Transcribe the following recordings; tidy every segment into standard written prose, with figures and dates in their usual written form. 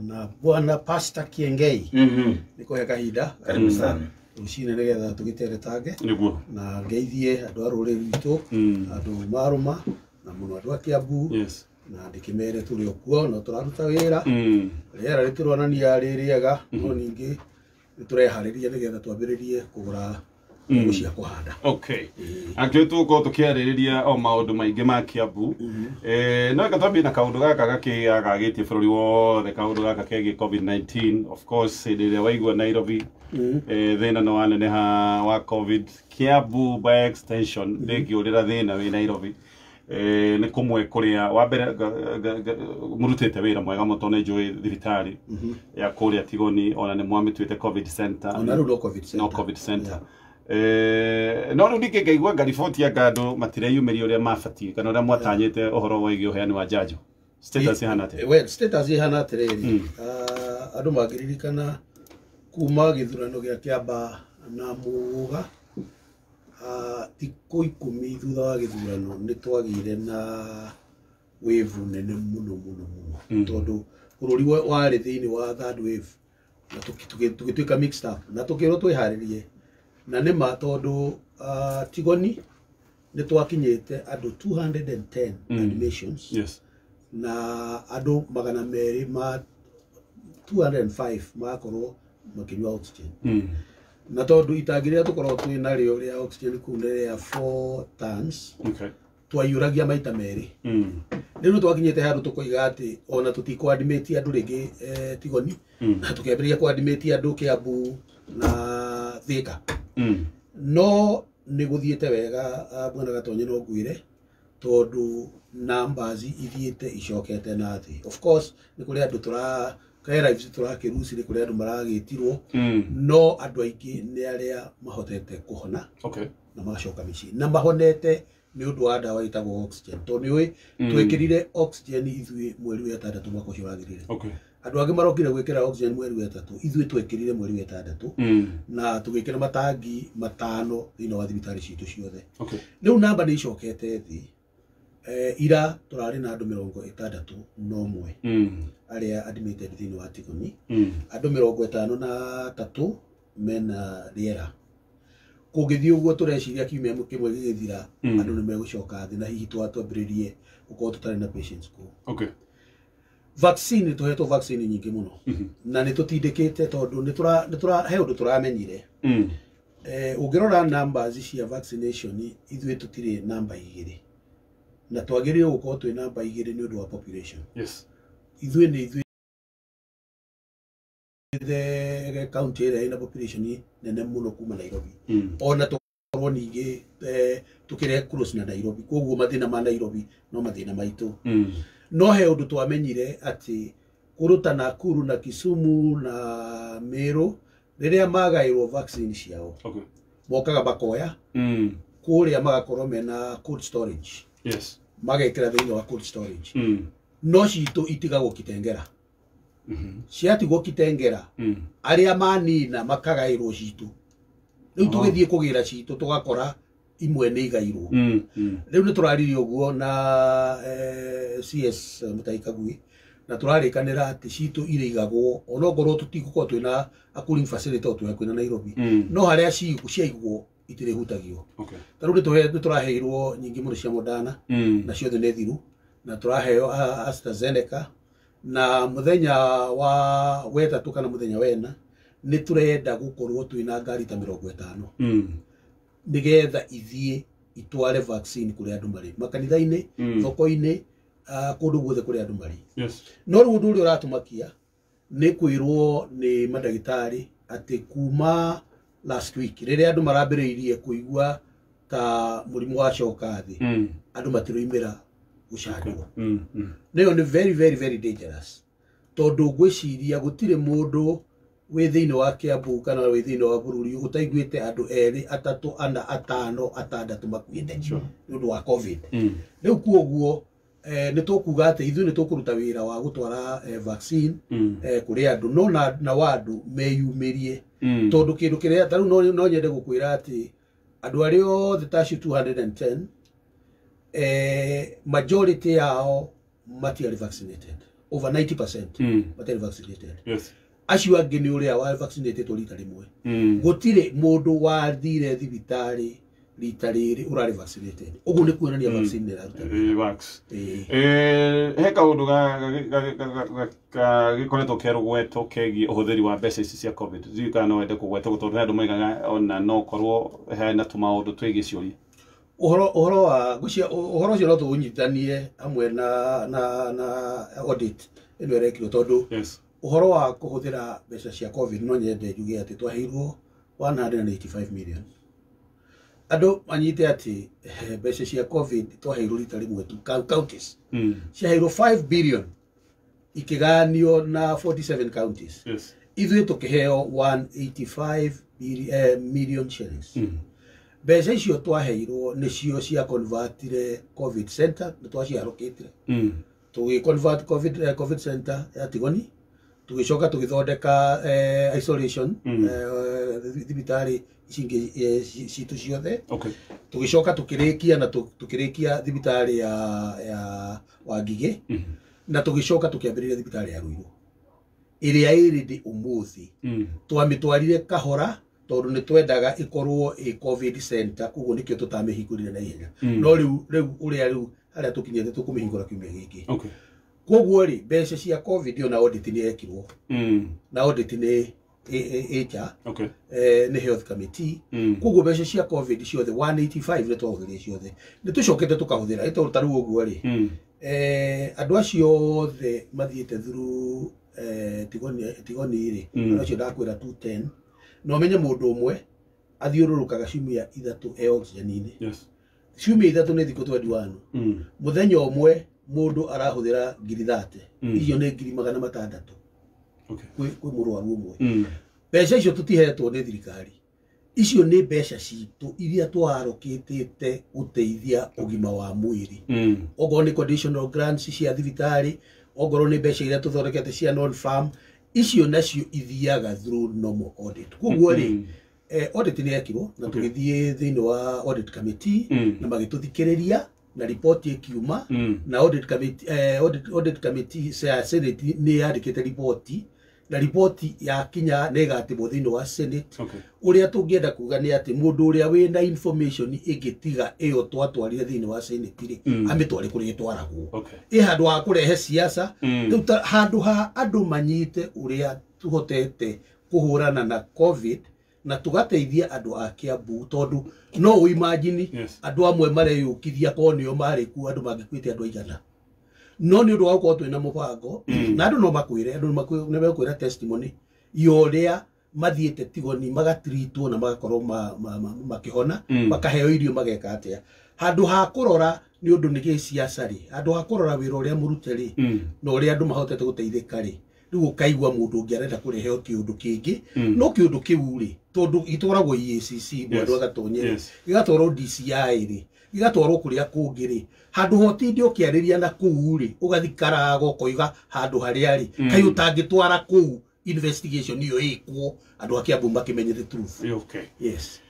na Bwana Pastor Kiengei. Niko ya kahinda. Karibu sana. Rucine nigetha tugiteretange. Niguo. Na ngeithie andu a ruriri rwitu, andu maruma na muno andu a Kiambu. Yes. Na ndikimere turi okuo no turaruta wira. Riera ritironania ririega no ningi niturehariria nigetha twambiririe kugura mbegu cia kuhanda. Okay. Akio tuko tukiaririria o maundu maingi ma Kiambu. No gathambi na kaundu gaka gagitie bururi wothe kaundu gaka kegi COVID-19. Of course rĩrĩa waigua Nairobi thĩna no waneneha wa COVID. Kiambu by extension ndĩngĩũrĩra thĩna wĩ Nairobi. Nĩ kumwe kuria wa mbere murutite wira mwega mutone njui thirikari ya kuria Tigoni ona ni mwamitwite COVID center ona ru no COVID center no ru ndikĩigua ngariboti ya gandu matireyumiria uria mabati kana uria mwatanyite uhoro wĩgie uheani wa njanjo status ihana atĩa? Well, status ihana atĩrĩrĩ andu magiririkana kuma gĩthurano gĩa Kiamba na Muga thikũ 10 thutha wa gĩthurano nĩ twagire na wave nene muno tondu bururi warĩ thĩinĩ wa third wave na tũgĩtuĩka mixed up na tũkĩrwo twĩharĩrie na nĩ ma tondu Tigoni nĩ twakinyĩte andũ 210 admissions. Yes. Na andũ 205 makorwo makinyua oxygen. Na tondu itangĩrĩa tũkorwo twĩ narĩo rĩa oxygen kũndĩ ya 4 tons. Okay. Twayuragia maita merĩ. Rĩu twakinyĩte handũ tũkoiga atĩ ona tũtikũadmit andũ rĩngĩ Tigoni na tũkĩambĩrĩria kũadmit andũ Kiambu na Thika. No nĩ gũthiĩte wega Bwana Gatonye no ngwĩre tondu numbers ithiĩte icokete na thĩ. Of course nĩ kũrĩ andũ lives tũrakĩruci nĩ kũrĩ andũ maragĩtirwo no andũ aingĩ nĩ arĩa mahotete kũhona. Okay. Na magacoka mĩciĩ na mahonete nĩ ũndũ wa ndawa ĩtagwo oxygen tondu nĩ twekĩrire oxygen ithuĩ mweri wa 6 mwaka ũcio wathirire. Okay. Andũ angĩ marokire gwĩkĩra oxygen mweri wa 3 ithuĩ twekĩrire mweri wa 6 na tũgĩkĩra matangi 5 thĩinĩ wa thibitarĩ citũ ciothe. Okay. Rĩu namba nĩ icokete thĩ. Ira turari na andu 61 aria admitted thĩinĩ wa Tigoni. Andu 53 mena riera. Kũngĩthiĩ ũguo tũreciria kiumia kĩmwe gĩgĩthira andũ nĩ megũcoka thĩ na hihi twambĩrĩrie gũkorwo tũtarĩ na patients kũu. Okay. Vaccine tuhetwo vaccine nyingĩ mũno na nĩ tũtindĩkĩte tondu nĩ tũrahe ũndũ tũramenyire. Ũngĩrora numbers cia vaccination ithuĩ tũtirĩ number 2 na twagĩrĩirwo gũkorwo twĩ number 2 nĩ ũndũ wa population. Yes. Ithuĩ nĩ ithuĩ the county ĩrĩa ĩna population nene mũno kuma Nairobi. Ona tũkorwo ningĩ tũkĩrĩ close na Nairobi koguo mathĩna ma Nairobi no mathĩna maitũ. No he ũndũ twamenyire atĩ kũruta Nakuru na Kisumu na Meru rĩrĩa magaĩrwo vaccine ciao. Okay. Mokaga makoya kũrĩa magakorwo mena cold storage. Yes. Magekĩra thĩinĩ wa cold storage. No citũ itigagwo Kitengera. Ciatigwo Kitengera arĩa manina makagaĩrwo citũ. Rĩu tũgĩthiĩ kũgĩra citũ tũgakora imwe nĩ igairwo. Rĩu nĩ tũraririe ũguo na CS Mutaikagui na tũrarĩkanĩra atĩ citũ irĩigagwo onokorwo tũtigũkorwo twĩna a cooling facility twĩ hakuhĩ na Nairobi no harĩa ciaigwo itirĩhutagio. Okay. Tarĩu nĩ tũraheirwo nyingĩ mũno cia Moderna na ciothe nĩ thiru na tũraheo AstraZeneca na muthenya wa wetatũ kana muthenya wena nĩ tũrenda gũkorwo twĩna ngari ta 50 nigetha ithiĩ itware vaccine kũrĩ andũ marĩ makanitha-inĩ thoko-inĩ kũndũ guothe kũrĩ andũ marĩ. Yes. No rĩu ũndũ ũrĩa ũratumakia nĩ kwĩrwo nĩ mandagĩtarĩ atĩ kuma last week rĩrĩa andũ marambĩrĩirie kũigua ta mũrimũ wa coka thĩ andũ matiroimĩra gũcandwo. Nayo nĩ very dangerous tondu ngwĩciria gũtirĩ mũndũ wĩ thĩinĩ wa Kiambu kana wĩ thĩinĩ wa bũrũri ũtaiguĩte andũ 2, 3, 4, 5, 6 makuĩte nĩ ũndũ wa COVID. Rĩu kuoguo nĩ tũkuga atĩ ithuĩ nĩ tũkũruta wĩra wa gũtwara vaccine kũrĩ andũ no na andũ meyumĩrie tondu kĩndũ kĩrĩa tarĩu no nyende gũkwĩra atĩ andũ arĩa othe ta 210 majority yao matiarĩ vaccinated. over 90% batari vaccinated. Yes. Acio angĩ nĩ ũrĩa wa vaccinated rita rĩmwe. Gũtirĩ mũndũ wathire thibitarĩ rita rĩrĩ ũrarĩ vaccinated. Ũguo nĩ kuonania vaccine ĩraruta. Vax. He kaũndũ gĩkoretwo kerũgwetwo kegiĩ ũhũthĩri wa mbeca ici cia COVID. Ndiũĩ kana no wende kũgweta tondũ andũ moigaga ona no korwo hena tũmaũndũ twĩgiĩ ciũria. Ũhoro ũcio no tũũnyitithanie hamwe na audit ĩno ĩrekirwo tondũ ũhoro wa kũhũthĩra mbeca cia COVID no nyende njuge atĩ twaheirwo 185 million. Andũ manyite atĩ mbeca cia COVID twaheirwo rita rĩmwe tu counties. Ciaheirwo 5 billion ikiganio na 47 counties. Ithuĩ tũkĩheo 185 million shillings. Mbeca icio twaheirwo nĩcio cia convertire COVID center na twaciarũkĩtire. Tũgĩ-convert COVID center ya Tigoni, tũgĩcoka tũgĩthondeka isolation thibitarĩ cingĩ citũ ciothe. Tũgĩcoka tũkĩrĩkia na tũkĩrĩkia thibitarĩ ya Wangigĩ na tũgĩcoka tũkĩambĩrĩria thibitarĩ ya Ruiru ĩrĩa ĩrĩ ndĩ ũmũthĩ. Twamĩtwarire kahora tondũ nĩ twendaga ĩkorwo COVID center, koguo nĩkĩo tũtamĩhingũrire na ihenya. No rĩu harĩa tũkinyĩte tũkũmĩhingũra kiumia gĩkĩ. Koguo rĩ mbeca cia COVID ona audit nĩ yekirwo. Na audit nĩ HR, nĩ health committee. Koguo mbeca cia COVID ciothe 185 nĩ twahũthĩrire ciothe. Nĩ tũcokete tũkahũthĩra ĩtondũ ta rĩu ũguo rĩ andũ acio othe mathiĩte through Tigoni rĩ andũ acio ndakwĩra 210 no menye mũndũ ũmwe athiũrũrũkaga ciumia ithatũ oxygen-inĩ. Ciumia ithatũ nĩ thikũ 21. Mũthenya ũmwe mũndũ arahũthĩra 30,000. Icio nĩ 600,000. Kwĩ mũrwaru ũmwe. Mbeca icio tũtihetwo nĩ thirikari. Icio nĩ mbeca citũ iria twarokĩtĩte gũteithia ũgima wa mwĩrĩ. Okorwo nĩ conditional grants cia thibitarĩ, okorwo nĩ mbeca iria tũthondekete cia non-farm, icio nacio ithiaga through normal audit. Koguo rĩ audit nĩ yekirwo na tũgĩthiĩ thĩinĩ wa audit committee na magĩtũthikĩrĩria na report ikiuma na audit committee Senate nĩ yandĩkĩte report na report ya kinya nĩ ĩgatĩmwo thĩinĩ wa Senate. Ũrĩa tũngĩenda kuga nĩ atĩ mũndũ ũrĩa wĩna information ĩngĩtiga ĩyo twatwarire thĩinĩ wa Senate rĩ amĩtware kũrĩa ĩtwaragwo. Handũ ha kũrehe siasa, handũ ha andũ manyite ũrĩa tũhotete kũhũrana na COVID na tũgateithia andũ a Kiambu tondũ no ũimagine andũ amwe mareyũkithia korwo nĩo marĩ kuo andũ mangĩkuĩte andũ aigana. No nĩ ũndũ wa gũkorwo twĩna mũbango na andũ no makwĩre, andũ nĩ mekwĩra testimony yorĩa mathiĩte Tigoni magatreatwo na magakorwo makĩhona makaheo irio mageka atĩa. Handũ ha kũrora nĩ ũndũ nĩ gĩciaca rĩ, handũ ha kũrora wĩra ũrĩa mũrute rĩ na ũrĩa andũ mahotete gũteithĩka rĩ, rĩu ũkaigua mũndũ ũngĩ arenda kũrehe kĩũndũ kĩngĩ. No kĩũndũ kĩu rĩ tondũ gĩtwaragwo EACC mũndũ agatonyera gĩgatwarwo DCI rĩ gĩgatwarwo kũrĩa kũngĩ rĩ, handũ hotinde ũkĩarĩria na kũu rĩ ũgathikaraga ũkoiga handũ harĩa rĩ kaĩ ũtangĩtwara kũu investigation iyo ĩkwo andũ a Kiambu makĩmenye the truth. Yes.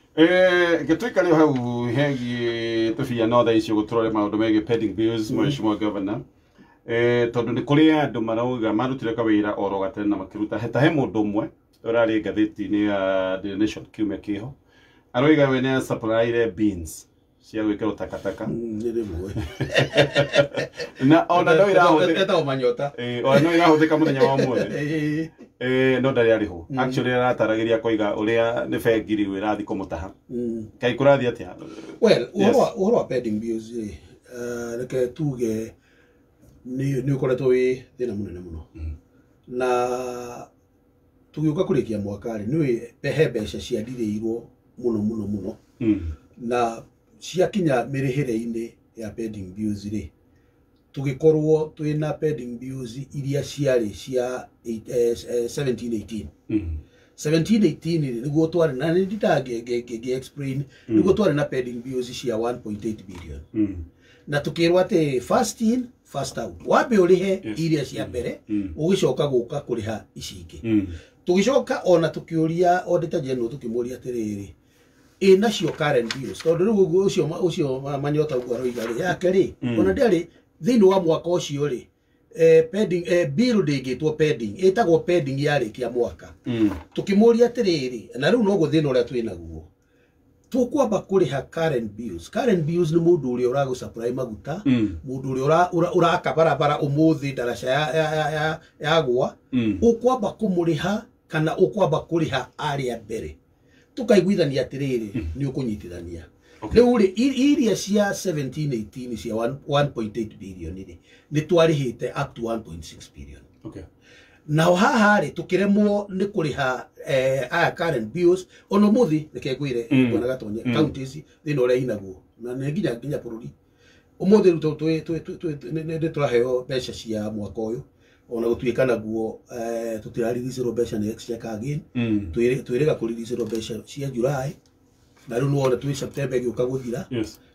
Gĩtuĩka rĩu hau hegiĩ tũbia no thaa icio gũtũrore maũndũ megiĩ pending bills Mheshimiwa Governor. Tondũ nĩ kũrĩ andũ marauga marutire kawĩra oro gatene na makĩruta he mũndũ ũmwe ũrarĩ ngathĩti-inĩ ya The Nation kiumia kĩho aroiga we nĩ supplier beans cia gwĩkĩrwo takataka. Na ona no irahũthĩka mũthenya wa ũmũthĩ no ndarĩ arĩho. Actually arataragĩria koiga ũrĩa nĩ bengi rĩu ĩrathiĩ kũmũtaha. Kaĩ kũrathiĩ atĩa? Well, ũhoro wa pending bills reke tuge nĩ ũkoretwo wĩ thĩna mũnene mũno na tũgĩũka kũrĩkia mwaka rĩ nĩ he mbeca ciandirĩirwo mũno na ciakinya mĩrĩhĩre-inĩ ya pending bills rĩ tũgĩkorwo twĩna pending bills iria ciarĩ cia 17-18 nĩguo twarĩ na nĩ nditangĩ-explain nĩguo twarĩ na pending bills cia 1.8 billion na tukĩrwo atĩ first in first out wambe ũrĩhe iria cia mbere ũgĩcoka gũka kũrĩha ici ingĩ. Tũgĩcoka ona tũkĩũria auditor general tũkĩmũria atĩrĩrĩ nacio current bills tondũ rĩu ũcio Manyota ũguo aroiga rĩ yake rĩ ona ndarĩ thĩinĩ wa mwaka ũcio rĩ pending bill ndingitwo pending etagwo pending yarikia mwaka tukimuria atiriri na riu no guthina uria twinaguo tukwamba kuriha current bills ni mundu uria urago supply maguta mundu uria uraka barabara umuthi daraca yagwa ukwamba kumuriha kana ukwamba kuriha aria mbere tukaiguithania atiriri ni ukunyitithania riu iria cia 17-18 cia 1.8 billion ni twarihite up to 1.6 billion. Okay. Now haha ri tukiremwo ni kuriha aya current bills ono muthi reke ngwire kwana gatonye counties thina uria inaguo na ne nginya bururi umuthi ni turaheo mbeca cia mwaka uyu ona gutuika naguo tutirarigicirwo mbeca ni exchequer again twirega kurigicirwo mbeca cia July na riu nuona twi September giuka guthira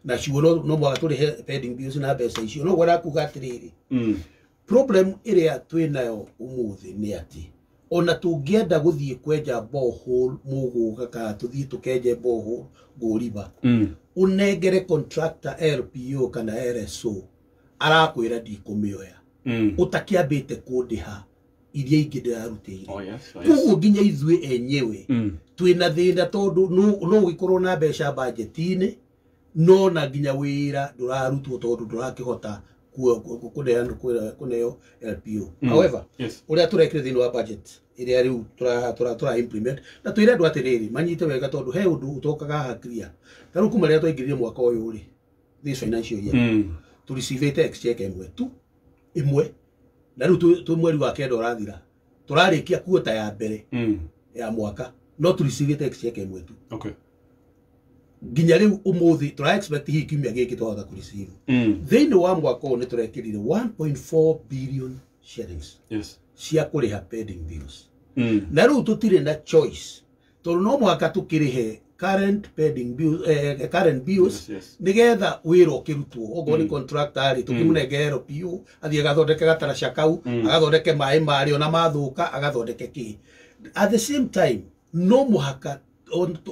na ciuno no mwaga turihe pending bills na mbeca icio no gwara kuga atiriri problem iria twinayo umuthi ni ati ona tungienda guthie kwenja borehole muguga ka tuthie tukenje borehole nguriba unengere contractor LPO kana RSO arakwira ndikumioya utakiambite kundiha iria ingi ndirarutire kuguo nginya ithue enyewe twina thina tondu no gikorwo na mbeca budget-ini no na nginya wira ndurarutwo tondu ndurakihota kuneo LPO. However, uria turekire thini wa budget iria riu tura implement na twire andu atiriri manyite wega tondu he undu utokaga hakria taru kuma ria twaingirire mwaka uyu ri this financial year tu receive exchequer imwe na riu tu mweri wa kenda urathira turarikia kuota ya mbere ya mwaka no tu receive exchequer imwe tu. Okay. Nginya riu umuthi tura expect hi kimia giki twahota ku receive thini wa mwaka ni turekirire 1.4 billion shillings cia kuriha pending bills na riu tutire na choice tondu no mwaka tukirihe current bills nigetha wira ukirutwo ogo ni contractor ri tukimunengero PO athie gathondeke gataraca kau agathondeke mai mari ona mathuka agathondeke ki at the same time no muhaka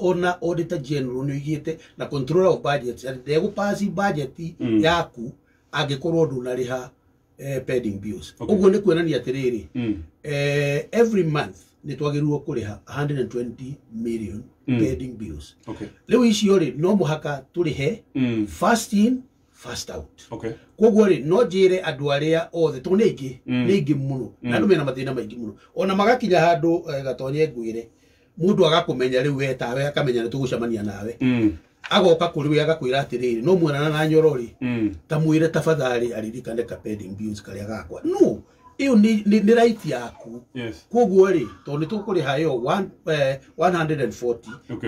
ona auditor general no igite na controller of budgets and they go pass budget yaku agikorwo ndunariha pending bills uguo ni kuonania atiriri every month ni twagirwo kuriha 120 million pending bills. Okay. Riu icio ri no muhaka turihe first in first out. Okay. Koguo ri no njire andu aria othe to ningi muno na andu mena mathina maingi muno ona magakinya handu gatonye ngwire mundu agakumenya riu wetawe akamenya ni tugucamania nawe agoka kuri we agakwira atiriri no mwana na nyorori ta mwire tafadhali aririkane ka pending bills karia gakwa no iyo ni right yaku. Koguo ri to ni tukuri hayo 140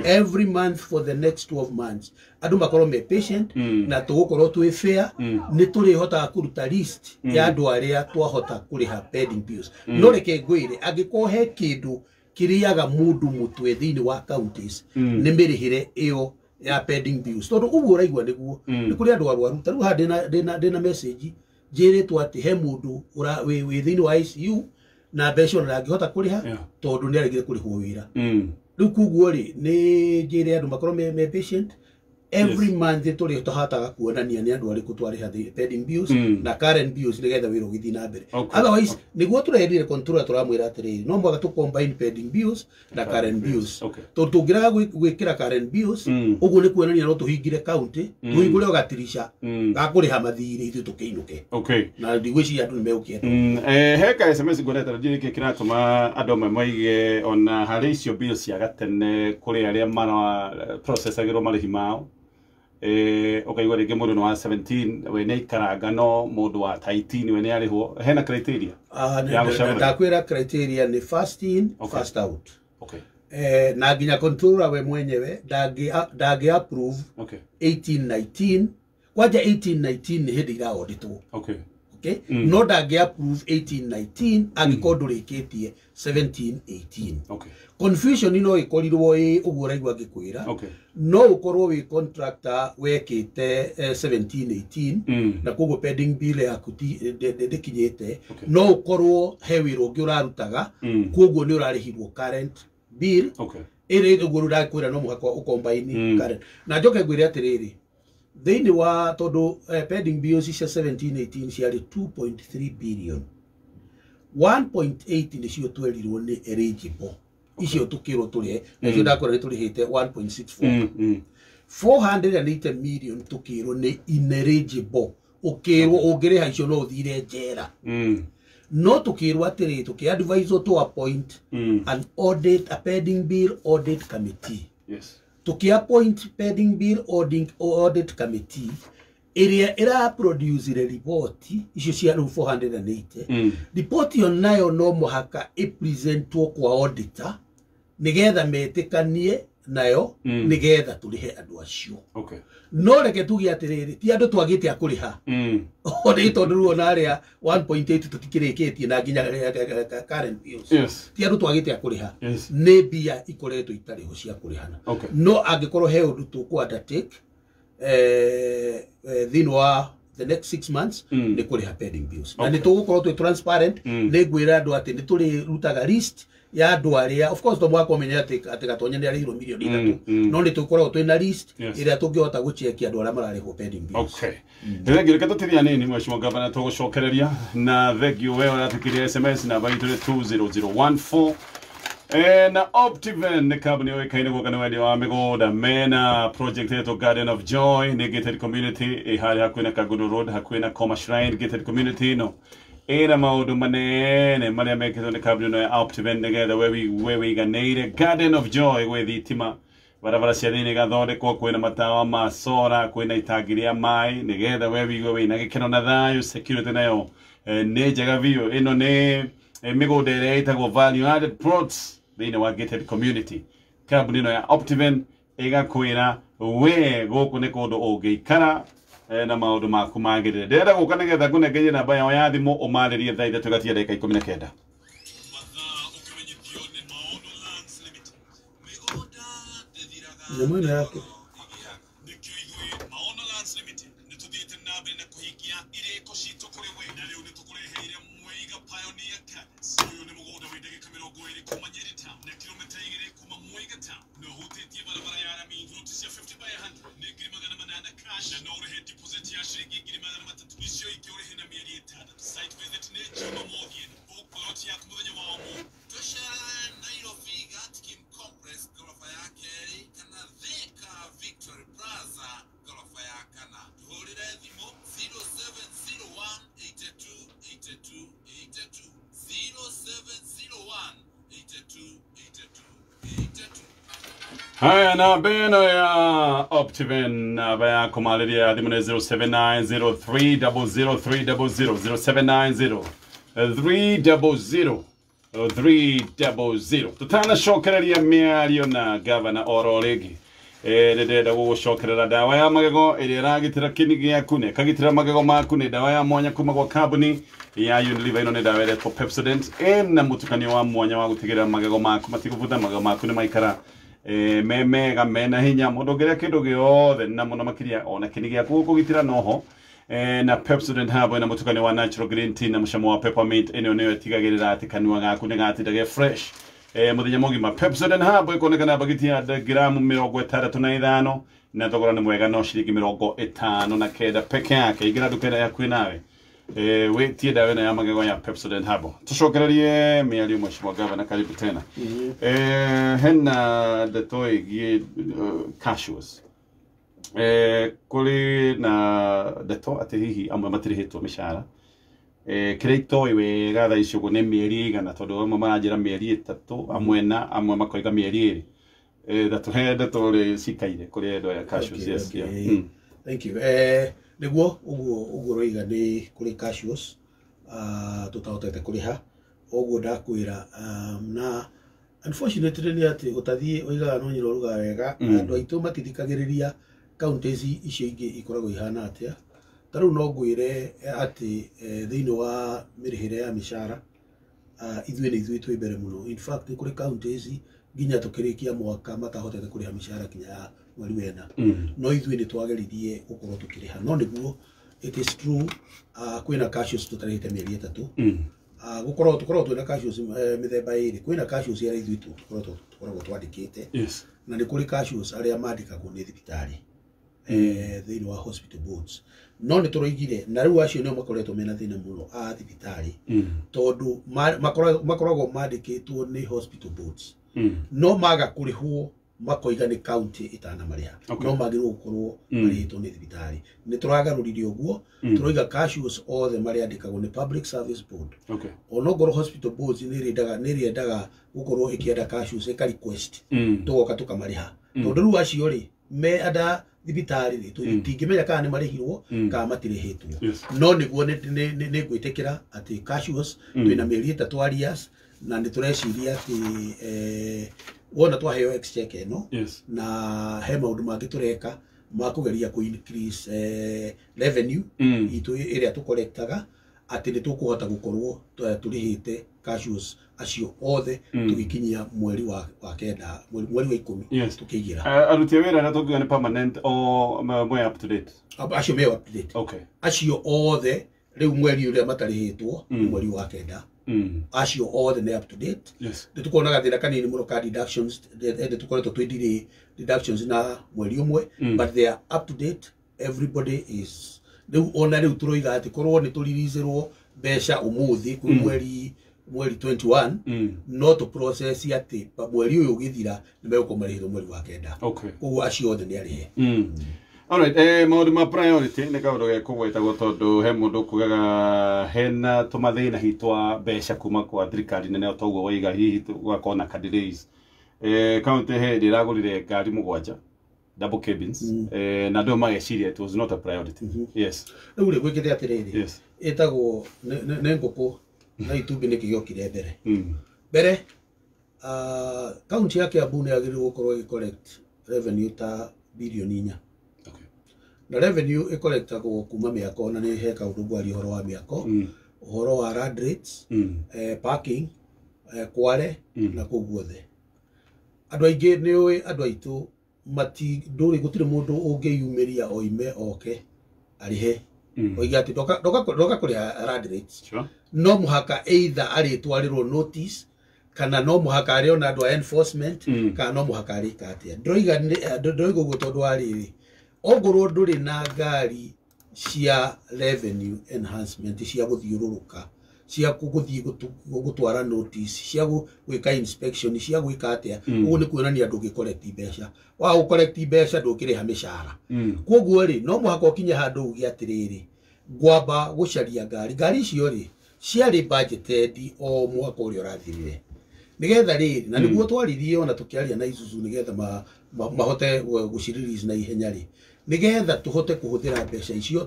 every month for the next 12 months andu makorwo me patient na tugukorwo twi fair ni turi hota kuruta list ya andu aria twahota kuriha pending bills no reke ngwire agikohe kindu kiriaga mundu mutwe thini wa counties ni mirihire iyo ya pending bills tondu uguo raigwa niguo ni kuri andu arwaru taru ha dena message jere twati he mundu wi thini wa ICU na besho na ngihota kuriha tondu ni arigire kurihwo wira riu kuguo ri ni jere andu makorwo me patient every month turi tuhataga kuonania ni andu ariku twariha pending bills na current bills nigetha wira ugithi na mbere otherwise niguo turendire controller turamwira atiriri no mwaga tu combine pending bills na current bills tondu tungiraga gwikira current bills uguo ni kuonania no tuhingire county tuhingure ogatirisha gakuriha mathiri ithu tukiinuke na ndigwici andu ni megukieta heka SMS ngoreta rĩngĩ gĩkĩ kĩratũma andũ amwe moige ona harĩ icio bills cia gatene kũrĩ arĩa mara processagĩrwo marĩhi mao okaigwa rĩngĩ mũndũ nĩ wa 17 we nĩ ikaranga no mũndũ wa 18 we nĩ arĩhwo hena criteria ndakwĩra criteria ni first in first out na nginya controller we mwenyewe ndangĩ approve 18-19 kwanja 18-19 ni hĩndĩ iraoditwo no ndangĩ approve 18-19 angĩkorwo ndũrĩkĩtie 17-18 confusion no ĩkorirwo ũguo raigua ngĩkwĩra no ũkorwo wĩ contractor wekĩte 17-18 na koguo pending bill yaku ndĩkinyĩte no ũkorwo he wĩra ũngĩ ũrarutaga koguo nĩ ũrarĩhirwo current bill ĩrĩ ũguo ndakwĩra no mũhaka ũcombine current na njoke ngwĩre atĩrĩrĩ thĩinĩ wa tondũ pending bills cia 17-18 ciarĩ 2.3 billion 1.8 nĩcio twerirwo nĩ eligible icio tũkĩrwo tũrĩhe nacio ndakorwo tũrĩhĩte 1.64 480 million tũkĩrwo nĩ ineligible ũkĩrwo ũngĩrĩha icio no ũthire njera no tũkĩrwo atĩrĩ tũkĩadviswo to appoint an audit a pending bill audit committee appoint pending bill audit committee area ira produce report icio cia 480 report yo nayo no muhaka ipresentwo kwa auditor nigetha metikanie nayo nigetha turihe andu acio no reke tugie atiriri ti andu twagite akuriha ori tondu ruona aria 1.8 tutikirikitie na nginya current bills ti andu twagite akuriha ni bia ikoretwo itari ho cia kurihana no angikorwo he undu tuku undertake thĩinĩ wa the next 6 months ni kuriha pending bills na ni tugukorwo twi transparent ni ngwira andu ati ni turi rutaga list ya andu aria of course to mwako menya ati gatonya ni arihirwo milioni 3 no ni tukorwo twina list iria tungihota guchekia andu aria mararihwo pending bills thengi reke tutithia nini mheshimiwa gavana tugucokereria na thengi wewe uratukiria SMS na baitu 20014 na Optiven ni kabuni wekaine gukana wedi wa migoda mena project yetu Garden of Joy ni gated community hali hakwina Kagundo Road hakwina Koma Shrine gated community no ina maudu manene maria meketwo ni kabuni no ya Optiven together where we ganeire Garden of Joy with itima barabara cia thini gathondekwo kwina matawa ma solar kwina itangiria mai nigetha we na gikeno na thayu security nayo ni njega biũ ino ni migũnda ĩrĩa ĩtagwo value added plots thĩinĩ wa gated community kambuni ĩno ya Optiven ĩgakwĩra we gũkũ nĩ kũndũ ũngĩikara na maũndũ maku magĩrĩre ndĩrenda gũka nĩgetha ngũnengerie namba yao ya thimũ ũmarĩrie thaa ithatũ gatia ndagĩka 19 Jamani yake haya na beno ya Optiven na baya kumaliria dhimune 0790300300 0790300300 tutana shokereria miario na gavana Orolegi ndenda gũgũcokerera dawa ya magego ĩrĩa ĩragitĩra kĩni gĩaku na ĩkagitĩra magego maku nĩ dawa ya mwanya kuma gwa kambuni ya Unilever ĩno nĩ dawa ĩretwo Pepsodent na mũtukanio wa mwanya wa gũtigĩrĩra magego maku matigũbutha magego maku nĩ maikara mega mena hinya mũndũ ũngĩrĩa kĩndũ gĩothe na mũno makĩria ona kĩni gĩaku gũkũgitĩra noho na Pepsodent Hub na mũtukanio wa natural green tea na mũcamo wa peppermint ĩno nĩyo ĩtigagĩrĩra atĩ kanua gaku nĩ gatinda fresh muthenya mogima Pepsodent Hub ikonekana bagitia gramu 65 na thogora nĩ mwega no ciringi 59 peke yake igira dukera ya kwinawe we tie dawa na ya magego ya Pepsodent Hub tucokererie miario mheshimiwa gavana karibu tena hena detoi gi cashews kuli na deto ati hihi amwe matirihitwo mishara kreito iwe gatha icio gune mieri igana tondu amwe maranjira mieri 3 amwe na amwe makoiga mieri 2 datuhende turi cikaire kuri endo ya cashews yes thank you niguo uguo roiga ni kuri cashews tutahotete kuriha uguo ndakwira na unfortunately ni ati utathie oiga no nyiro ruga wega andu aitu matithikagiriria counties icio ingi ikoragwo ihana atia taru no ngwire ati thiini wa mirihire ya mishara ithuĩ twĩ mbere muno in fact kuri counties nginya tukirikia mwaka matahotete kuriha mishara kinya mweri wena no ithuĩ nĩ twageririe gukorwo tukiriha no niguo it is true kwina cashews tutarĩte mĩeri 3 gukorwo twina cashews mĩthemba ĩrĩ kwina cashews ya ithuĩ tukoragwo twandĩkĩte na nĩ kuri cashews arĩa mandĩkagwo nĩ thibitari thĩinĩ wa hospital boards no nĩ tũroigire na rĩu acio nĩo makoretwo mena thĩna mũno a thibitarĩ tondũ makoragwo mandĩkĩtwo nĩ hospital boards no maga kũrĩhwo makoiga nĩ county itana marĩha no magĩrĩirwo gũkorwo marĩhĩtwo nĩ thibitarĩ nĩ tũragarũrire ũguo tũroiga cashiers othe marĩa andĩkagwo nĩ public service board onokorwo hospital boards nĩ rĩendaga gũkorwo ĩkĩenda cashiers ĩka request tũgoka tũkamarĩha tondũ rĩu acio rĩ me ada thibitarĩ rĩ tũtingĩmenya kana nĩ marĩhirwo kana matirĩhĩtwo no nĩguo nĩ gwĩtĩkĩra atĩ cashiers twĩna mĩeri 3 arrears na nĩ tũreciria atĩ wona twaheo exchequer ĩno na he maũndũ mangĩ tũreka ma kũgeria kũ increase revenue itũ ĩrĩa tũkorektaga atĩ nĩ tũkũhota gũkorwo tũrĩhĩte cashiers acio othe tũgĩkinyia mweri wa kenda mweri wa 10 tũkĩigĩra aruti wĩra arĩa tũngiuga nĩ permanent o me up to date acio me up to date acio othe rĩu mweri ũrĩa matarĩhĩtwo mweri wa kenda acio othe nĩ up to date nĩ tũkonaga thĩna kanini mũno ka deductions nĩ tũkoretwo twĩndirĩ deductions na mweri ũmwe but they are up to date everybody is rĩu ona rĩu tũroiga atĩ korwo nĩ tũriricĩrwo mbeca ũmũthĩ kwĩ mweri 21 no to process atĩ mweri ũyũ ũgĩthira nĩ megũkorwo marĩhĩrwo mweri wa kenda koguo acio othe nĩ arĩhe alright maũndũ ma priority nĩ kaũndũ ge kũgwetagwo tondũ he mũndũ kugaga hena tũmathĩna hitwa mbeca kuma kwa thirikari nene o toguo waiga hihi gũgakorwo na delays county head ĩragũrire ngari 7 double cabins na andũ mageciria it was not a priority rĩu rĩ gwĩkĩte atĩrĩrĩ ĩtagwo nĩ ngũkũ na itumbĩ nĩ kĩgĩokire mbere county ya Kiambu nĩ yagĩrĩirwo gũkorwo ĩgĩcollect revenue ta bilioni 4 na revenue ĩcollectagwo kuma mĩako na nĩ he kaũndũ ngwari ũhoro wa mĩako ũhoro wa road rates parking kware na kũu guothe andũ aingĩ nĩ ũĩ andũ aitũ ndũrĩ gũtirĩ mũndũ ũngĩyumĩria oime oke arĩhe oiga atĩ ndoka kũrĩha road rates no mũhaka either arĩtwarĩrwo notice kana no mũhaka arĩona andũ a enforcement kana no mũhaka arĩka atĩa ndoiga ũguo tondũ wa rĩrĩ ongorwo ndũrĩ na ngari cia revenue enhancement cia gũthiũrũrũka cia gũthiĩ gũtwara notice cia gwĩka inspection cia gwĩka atĩa ũguo nĩ kuonania ndũngĩcollect mbeca wa gũcollect mbeca ndũkĩrĩha mĩcara koguo rĩ no mũhaka ũkinye handũ uge atĩrĩrĩ ngwamba gũcaria ngari icio rĩ ciarĩ budgeted o mwaka ũrĩa ũrathirire nigetha rĩrĩ na nĩguo twaririe ona tũkĩaria na Isuzu nigetha mahote gũciririze na ihenya rĩ nigetha tũhote kũhũthĩra mbeca icio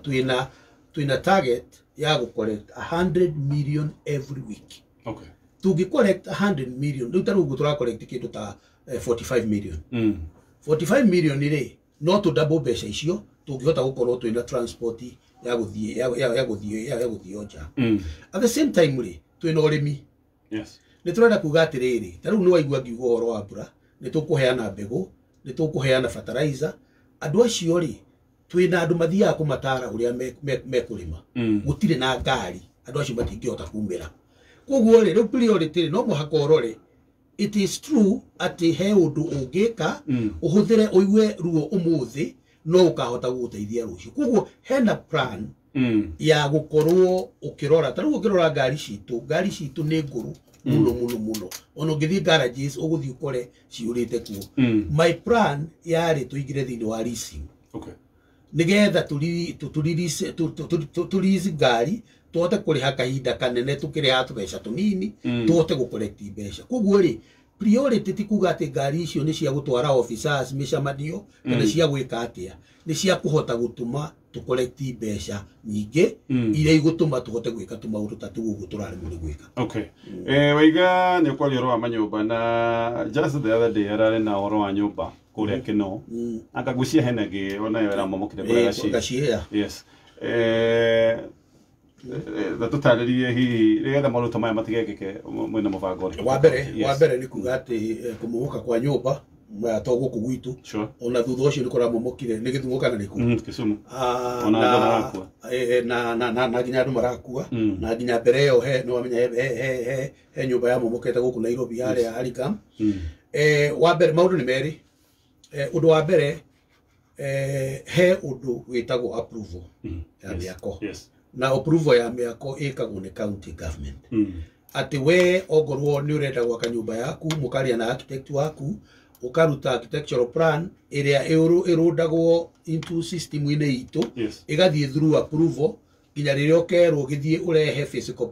twĩna target ya gũcollect 100 million every week tũngĩcollect 100 million rĩu tarĩu ũguo tũracollect kĩndũ ta 45 million 45 million rĩ no to double mbeca icio tũngĩhota gũkorwo twĩna transport ya gũthiĩ nja at the same time rĩ twĩna ũrĩmi nĩ tũrenda kuga atĩrĩrĩ tarĩu nĩ waigua ngiuga ũhoro wa mbura nĩ tũkũheana mbegũ nĩ tũkũheana fertilizer andũ acio rĩ twĩna andũ mathiaga kũmatara ũrĩa mekũrĩma gũtirĩ na ngari andũ acio matingĩhota kumĩra koguo rĩ rĩu priority no mũhaka ũrore it is true atĩ he ũndũ ũngĩka ũhũthĩre ũigue ruo ũmũthĩ no ũkahota gũgũteithia rũciũ koguo hena plan ya gũkorwo ũkĩrora tarĩu ũkĩrora ngari citũ nĩ ngũrũ muno ona ũngĩthiĩ garages ũgũthiĩ ũkore ciũrĩte kuo my plan yarĩ tũingĩre thĩinĩ wa leasing nigetha tũrisi ngari tũhote kũrĩha kahinda kanene tũkĩrĩha tũbeca tũnini tũhote gũcollect mbeca koguo rĩ priority ti kuga atĩ ngari icio nĩ cia gũtwara officers mĩcamanio kana cia gwĩka atĩa nĩ cia kũhota gũtũma tũcollect mbeca nyingĩ iria igũtũma tũhote gwĩka tũmaũndũ ta tũu ũguo tũrarĩmwo nĩ gwĩka waiga nĩ ũkwaria ũhoro wa manyũmba na just the other day ararĩ na ũhoro wa nyũmba kũrĩa Kĩno akagucia henagĩ ona yo ĩramomokire kũrĩa Gaciĩ tũtarĩrie hihi nĩgetha maũndũ ta maya matigekĩke mwĩna mũbango wa mbere nĩ kuga atĩ kũmomoka kwa nyũmba to gũkũ gwitũ ona thutha ũcio nĩ kũramomokire nĩ Gĩthumo kana nĩ kũ Kisumu na nginya andũ marakua na nginya mbere ĩyo nĩ wamenya he nyũmba ya momokete gũkũ Nairobi harĩa Harikam wa mbere maũndũ nĩ merĩ ũndũ wa mbere he undu witagwo approval ya miako na approval ya miako ikagwo ni county government ati we ogorwo ni urenda gwaka nyumba yaku mukaria na architect waku ukaruta architectural plan iria irundagwo into system ine itu igathie through approval ginya riria okerwo githie urehe physical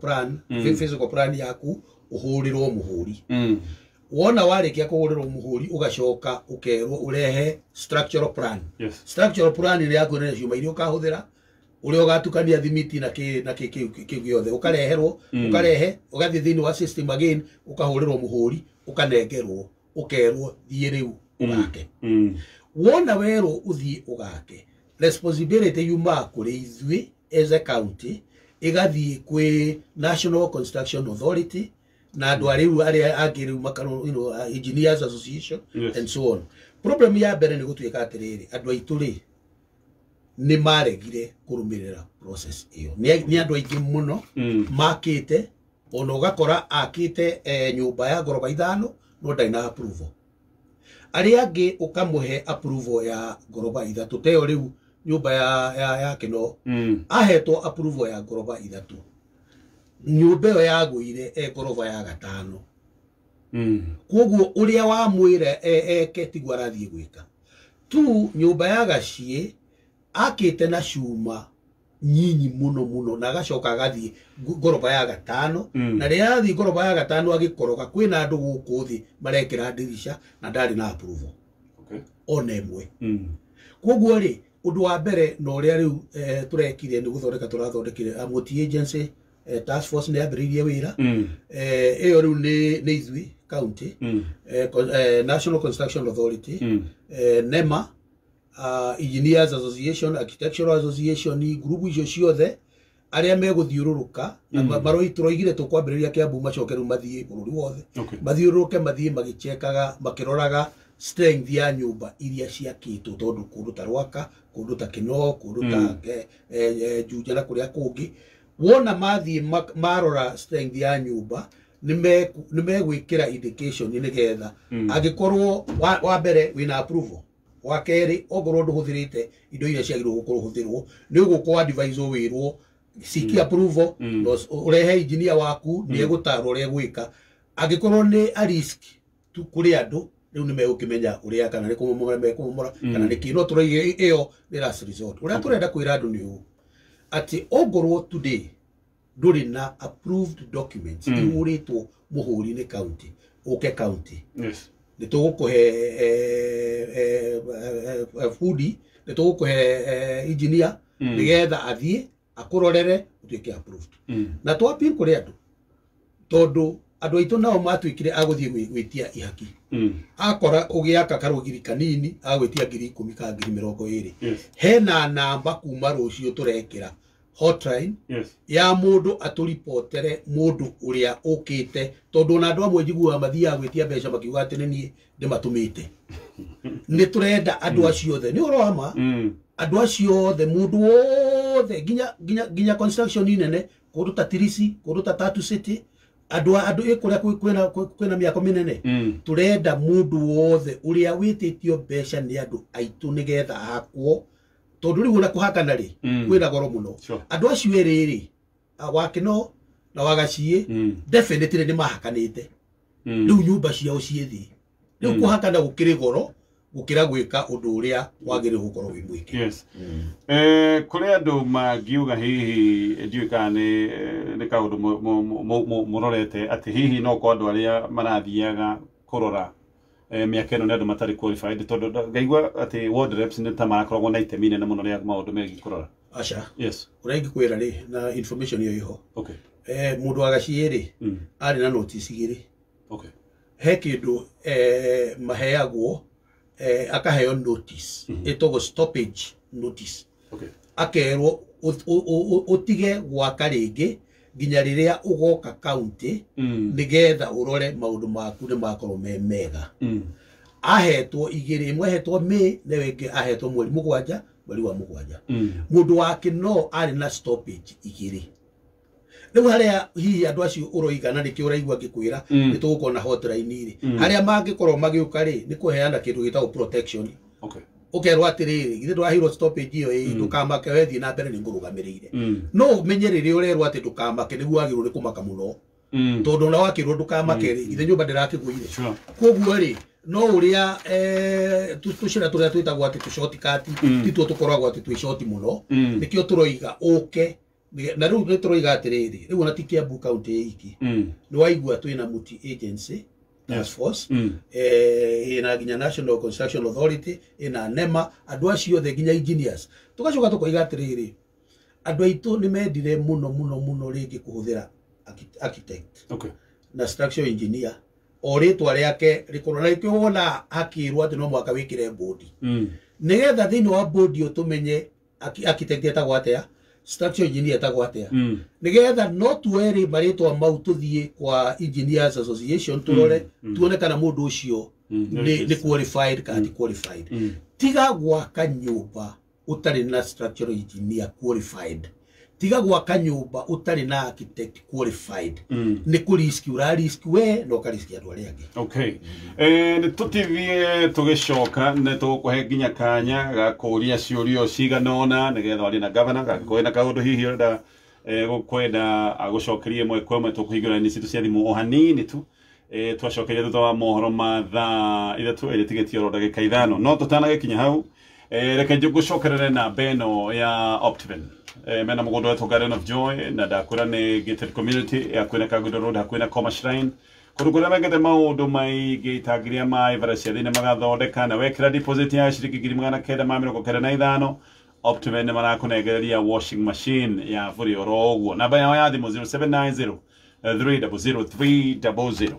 plan yaku uhurirwo muhuri wona warikia kuhurirwo muhuri ugacoka ukerwo urehe structural plan structural plan iria yaku ne ciuma iria ukahuthira uria ugatukania thimiti na ki giothe ukareherwo ukarehe ugathie thini wa system again ukahurirwo muhuri ukanengerwo ukerwo thie riu ugake wona wero uthie ugake responsibility yuma kuri ithui as a county igathie kwi National Construction Authority na andu ariu aria angiriu makaro engineers association and so on. Problem ya mbere ni gutuika atiriri andu aitu ri ni maregire kurumirira process iyo ni andu aingi muno makite ono gakora akite nyumba ya goroba ithano no ndaina approval aria angi ukamuhe approval ya goroba ithatu teo riu nyumba ya kino ahetwo approval ya goroba ithatu nyumba yo yaguire goroba ya gatano koguo uria wa mwire eke tigwa rathie gwika tu nyumba ya gacie akite na cuma nyinyi muno na agacoka agathie goroba ya gatano na ria athie goroba ya gatano agikoroka kwina andu guku thi marekira dirisha na ndari na approval ona imwe koguo ri undu wa mbere no ria riu turekire ni guthondeka turathondekire multi agency task force ni ambiririe wira iyo riu ni ithui county National Construction Authority NEMA Engineers Association Architectural Association group icio ciothe aria meguthiururuka na maroi turoigire tukwambiriria Kiambu macokeru mathie bururi wothe mathiururuke mathie magichekaga makiroraga strength ya nyumba iria ciakitwo tondu kundu ta Rwaka kundu ta Kino kundu ta Juja na kuria kungi wona mathie marora strength ya nyumba nimegwikira indication nigetha agikorwo wa mbere wina approval wa keri ogorwo nduhuthirite indo iria ciagirwo gukorwo huthirwo ni ugukwo advise wirwo siki approval urehe engineer waku ni egutarwo uria gwika agikorwo ni a risk tu kuri andu riu ni megukimenya uria kana ni kumumora kana ni kino turoige iyo ni last resort uria turenda kwira andu ni u ati ogorwo today nduri na approved documents ihuritwo muhuri ni county county ni tugukuhe foodi ni tugukuhe engineer nigetha athie akurorere utuike approved na tu appeal kuri andu tondu andu aitu nao matuikire aguthie gwitia ihaki akora ugiaka karugiri kanini agwitia 10,000 ka 20,000 hena namba kuma rucio turekira hotline ya mundu aturipotere mundu uria ukite tondu na andu amwe njigua mathia gwitia mbeca makiuga ati ni ndimatumite ni turenda andu acio othe ni uroma andu acio othe mundu wothe ginya construction inene kundu ta Tirisi kundu ta Tatu City andu ikuria kwina miako minene turenda mundu wothe uria wititio mbeca ni andu aitu nigetha akwo tondu riu na kuhakana ri kwina goro muno andu acio eriri wa Kino na wa Gacie definitely ni mahakanite riu nyumba ciao ciethi riu kuhakana gukiri goro gukira gwika undu uria wagire gukorwo wi mwiki kuri andu magiuga hihi ndiuka ni kaundu murorete ati hihi no kwa andu aria marathiaga kurora miaka ino ni andu matari qualified tondu ngaigua ati ward reps ni ta marakoragwo na itemi nene muno ria maundu megi kurora acha urengi kwira ri na information iyo iho mundu wa Gacie ri ari na notice igiri he kindu maheagwo akaheo notice etogo stoppage notice akerwo utige gwaka ringi ginya riria ugoka county nigetha urore maundu maku ni makorwo mega ahetwo igiri imwe ahetwo May na wengi ahetwo mweri 7 mweri wa 7 mundu wa Kino ari na stoppage igiri riu haria hihi andu acio uroigana nikio uraigua ngikwira ni tugukona hotline ri haria mangikorwo magiuka ri ni kuheana kindu gitagwo protection ukerwa atiriri githe ndwahirwo stoppage iyo ndukamake wethi na mbere ni ngurugamirire no umenyerere urerwa ati ndukamake niguo agirwo ni kumaka muno tondu na wakirwo ndukamake ri githe nyumba ndirakiguire koguo ri no uria tucira turia twitagwo ati tu shortcut tituo tukoragwo ati twi short muno nikio turoiga uke na riu ni turoiga atiriri riu ona ti Kiambu county iki ni waigua twina multi agency task force ina ginya National Construction Authority ina NEMA andu acio the ginya engineers tugacoka tukoiga atiriri andu aitu ni mendire muno ringi kuhuthira architect na structural engineer o ritwa riake rikorwo rikio wona hakirwo ati no mwaka wikire bodi nigetha thiini wa bodi utumenye architect etagwo atia structural engineer etagwo atia nigetha no tueri maritwa mau tuthie kwa Engineers Association turore tuone kana mundu ucio ni qualified kana qualified tiga gwaka nyumba utari na structural engineer qualified tiga gwaka nyumba utari na architect qualified ni ku risk we no ka risk andu aria angi ni tutivie tugicoka ne tukuhe ginya kanya ga kuria ciurio ciganona nigetha ari na governor gakwena kaundu hihi nda gukwenda agucokerie mwe kwemwe tukuhingura ni citu cia thimu o hanini tu twacokeria thutha wa mohoro ma thaa ithatu itigetie ro ndagika ithano no tutanaga kinya hau reke njugucokerere na beno ya Optiven mena mugondo wetu Garden of Joy na ndakura ni gated community ya kwena Kagundo Road hakwena Koma Shrine kurugura megete maundu maigi itagiria mai varacia thine magathondeka na wekira deposit ya ciringi 995 Optiven ni marakunegereria washing machine ya vuri oro uguo namba yao ya thimu 0790 300 300